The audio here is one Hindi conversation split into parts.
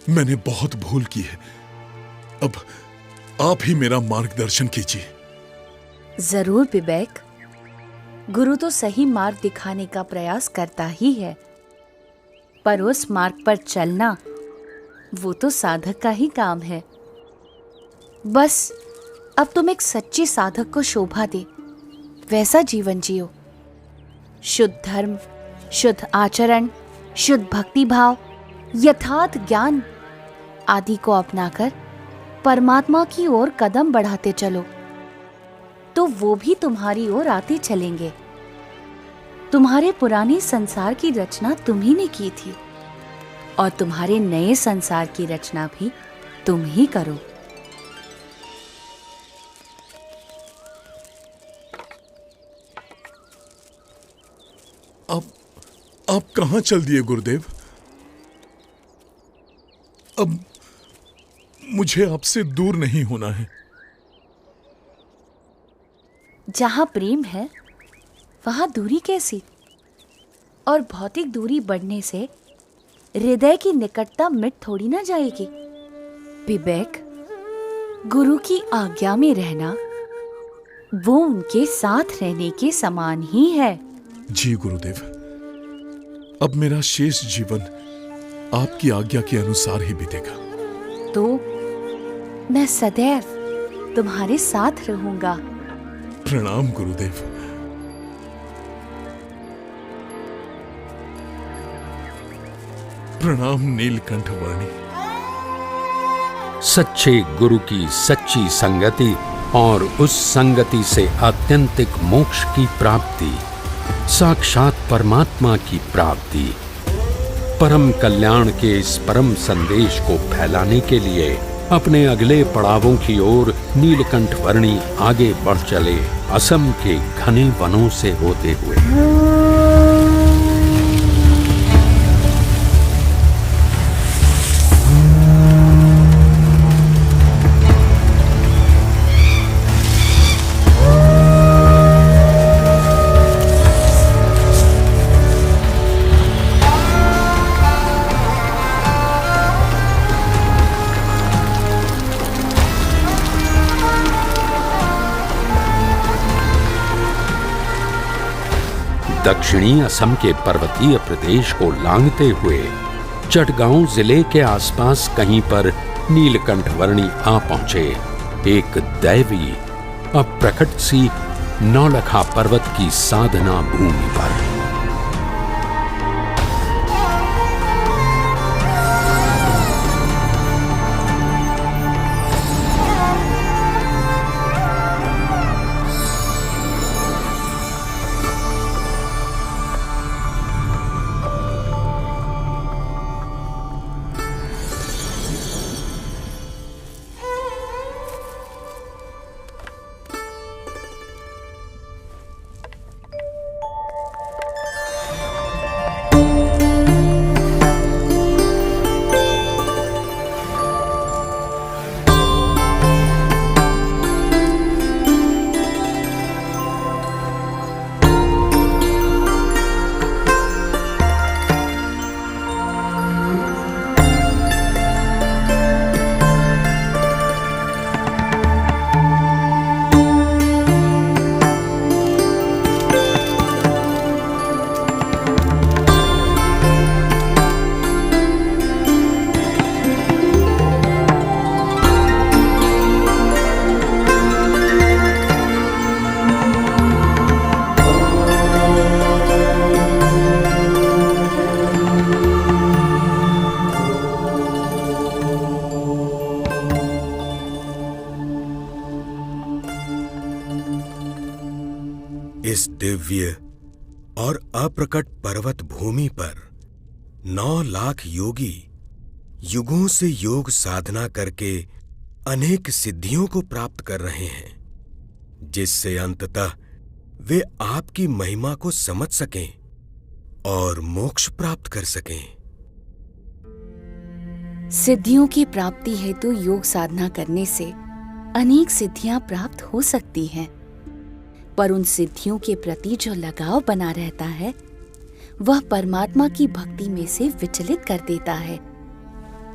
मैंने बहुत भूल की है। अब आप ही मेरा मार्गदर्शन कीजिए। जरूर विवेक, गुरु तो सही मार्ग दिखाने का प्रयास करता ही है, पर उस मार्ग पर चलना वो तो साधक का ही काम है। बस अब तुम एक सच्चे साधक को शोभा दे वैसा जीवन जियो। शुद्ध धर्म, शुद्ध आचरण, शुद्ध भक्ति भाव, यथार्थ ज्ञान आदि को अपनाकर परमात्मा की ओर कदम बढ़ाते चलो, तो वो भी तुम्हारी ओर आते चलेंगे। तुम्हारे पुराने संसार की रचना तुम ही ने की थी और तुम्हारे नए संसार की रचना भी तुम ही करो। आप कहां चल दिए गुरुदेव? अब मुझे आपसे दूर नहीं होना है। जहां प्रेम है वहां दूरी कैसी? और भौतिक दूरी बढ़ने से हृदय की निकटता मिट थोड़ी ना जाएगी। विवेक, गुरु की आज्ञा में रहना वो उनके साथ रहने के समान ही है। जी गुरुदेव, अब मेरा शेष जीवन आपकी आज्ञा के अनुसार ही बीतेगा। तो मैं सदैव तुम्हारे साथ रहूंगा। प्रणाम गुरुदेव। प्रणाम नीलकंठ वर्णी। सच्चे गुरु की सच्ची संगति और उस संगति से आत्यंतिक मोक्ष की प्राप्ति, साक्षात परमात्मा की प्राप्ति, परम कल्याण के इस परम संदेश को फैलाने के लिए अपने अगले पड़ावों की ओर नीलकंठ वर्णी आगे बढ़ चले, असम के घने वनों से होते हुए। दक्षिणी असम के पर्वतीय प्रदेश को लांघते हुए चटगांव जिले के आसपास कहीं पर नीलकंठ वर्णी आ पहुंचे, एक दैवी अप्रकट सी नौलखा पर्वत की साधना भूमि पर। इस दिव्य और अप्रकट पर्वत भूमि पर 9 लाख योगी युगों से योग साधना करके अनेक सिद्धियों को प्राप्त कर रहे हैं, जिससे अंततः वे आपकी महिमा को समझ सकें और मोक्ष प्राप्त कर सकें। सिद्धियों की प्राप्ति हेतु योग साधना करने से अनेक सिद्धियां प्राप्त हो सकती हैं, पर उन सिद्धियों के प्रति जो लगाव बना रहता है वह परमात्मा की भक्ति में से विचलित कर देता है।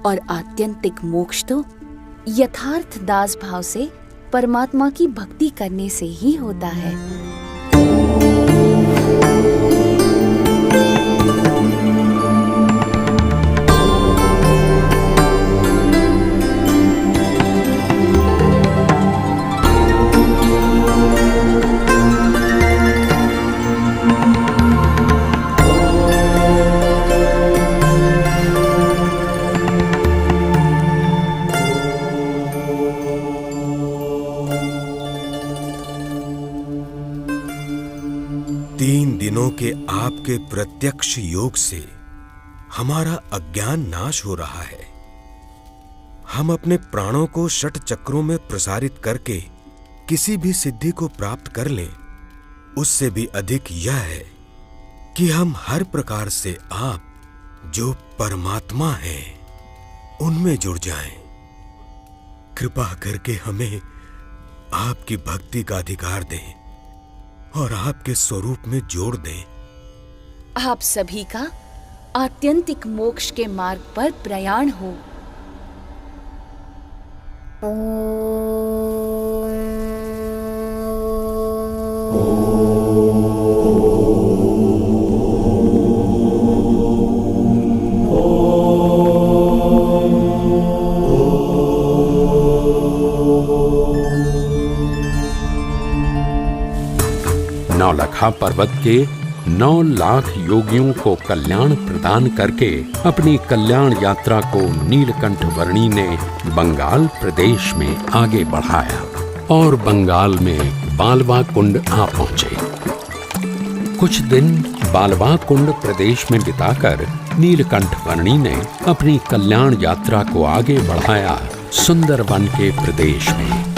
और आत्यंतिक मोक्ष तो यथार्थ दास भाव से परमात्मा की भक्ति करने से ही होता है। के आपके प्रत्यक्ष योग से हमारा अज्ञान नाश हो रहा है। हम अपने प्राणों को षट चक्रों में प्रसारित करके किसी भी सिद्धि को प्राप्त कर लें, उससे भी अधिक यह है कि हम हर प्रकार से आप जो परमात्मा हैं उनमें जुड़ जाएं। कृपा करके हमें आपकी भक्ति का अधिकार दें और आपके स्वरूप में जोड़ दें। आप सभी का आत्यंतिक मोक्ष के मार्ग पर प्रयाण हो। नौलखा पर्वत के 9 लाख योगियों को कल्याण प्रदान करके अपनी कल्याण यात्रा को नीलकंठ वर्णी ने बंगाल प्रदेश में आगे बढ़ाया और बंगाल में बालवा कुंड आ पहुंचे। कुछ दिन बालवा कुंड प्रदेश में बिताकर नीलकंठ वर्णी ने अपनी कल्याण यात्रा को आगे बढ़ाया सुंदरवन के प्रदेश में।